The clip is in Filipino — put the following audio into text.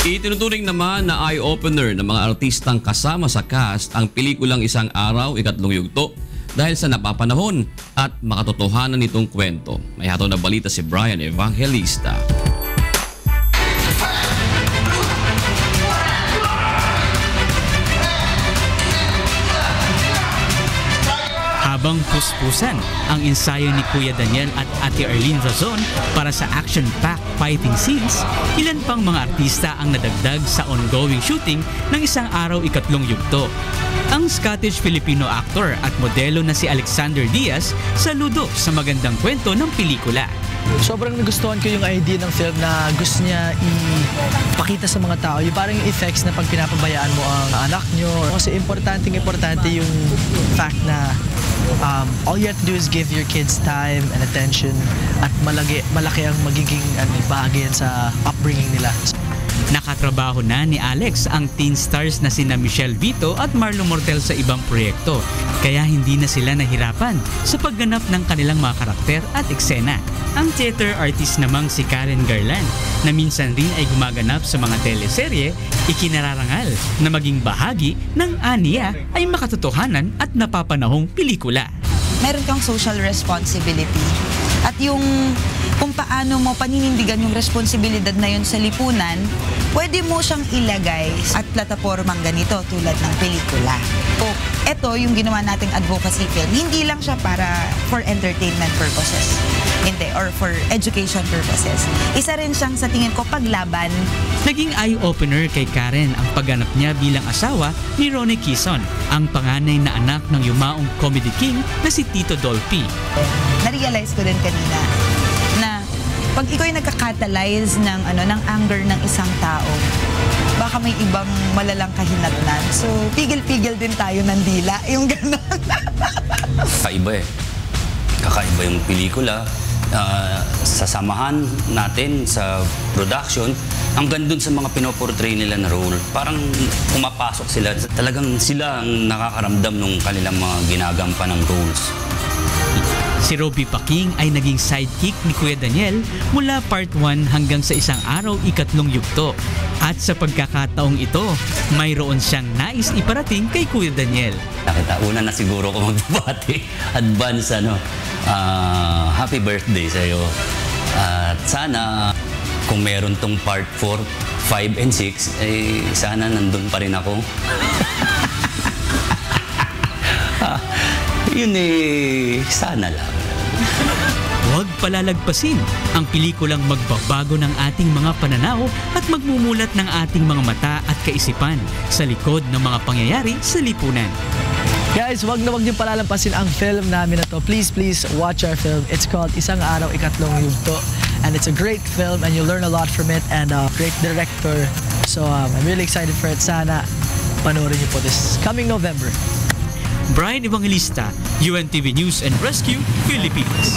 Itinuturing naman na eye-opener ng mga artistang kasama sa cast ang pelikulang Isang Araw, Ikatlong Yugto dahil sa napapanahon at makatotohanan nitong kwento. May hatol na balita si Brian Evangelista. Habang puspusan ang ensayo ni Kuya Daniel at Ate Arlene Razon para sa action-packed fighting scenes, ilan pang mga artista ang nadagdag sa ongoing shooting ng Isang Araw, Ikatlong Yugto. Ang Scottish-Filipino actor at modelo na si Alexander Diaz saludo sa magandang kwento ng pelikula. Sobrang nagustuhan ko yung idea ng film na gusto niya ipakita sa mga tao. Yung parang yung effects na pag pinapabayaan mo ang anak nyo. Kasi importante yung fact na all you have to do is give your kids time and attention at malaki ang magiging bahagi yan sa upbringing nila. Nakatrabaho na ni Alex ang teen stars na sina Michelle Vito at Marlo Mortel sa ibang proyekto, kaya hindi na sila nahirapan sa pagganap ng kanilang mga karakter at eksena. Ang theater artist namang si Karen Garland, na minsan rin ay gumaganap sa mga teleserye, ikinararangal na maging bahagi ng aniya ay makatotohanan at napapanahong pelikula. Meron kang social responsibility at yung kung paano mo paninindigan yung responsibilidad na yun sa lipunan, pwede mo siyang ilagay at platapormang ganito tulad ng pelikula. So, ito yung ginawa nating advocacy film. Hindi lang siya para for entertainment purposes. Hindi, or for education purposes. Isa rin siyang sa tingin ko paglaban. Naging eye-opener kay Karen ang pagganap niya bilang asawa ni Ronnie Quezon, ang panganay na anak ng yumaong comedy king na si Tito Dolphy. Na-realize ko din kanina na pag ikaw ay nagka-catalyze ng anger ng isang tao, baka may ibang malalang kahinatnan. So, pigil-pigil din tayo ng dila, yung gano'n. Kakaiba eh. Kakaiba yung pelikula. Sasamahan natin sa production hanggang dun sa mga pinoportray nila na role. Parang pumapasok sila. Talagang sila ang nakakaramdam ng kanilang mga ginagampan ng roles. Si Robby Paking ay naging sidekick ni Kuya Daniel mula part 1 hanggang sa Isang Araw, Ikatlong Yugto. At sa pagkakataong ito, mayroon siyang nais iparating kay Kuya Daniel. Una na siguro ko magbabati. Advance happy birthday sa'yo. At sana kung meron tong part 4, 5 and 6, eh sana nandun pa rin ako. Yun sana lang. Huwag palalagpasin ang pelikulang magbabago ng ating mga pananaw at magmumulat ng ating mga mata at kaisipan sa likod ng mga pangyayari sa lipunan. Guys, wag niyo palalampasin ang film namin na to. Please watch our film. It's called Isang Araw, Ikatlong Yugto. And it's a great film and you'll learn a lot from it and a great director. So I'm really excited for it. Sana panoorin niyo po this coming November. Brian Evangelista, UNTV News and Rescue, Philippines.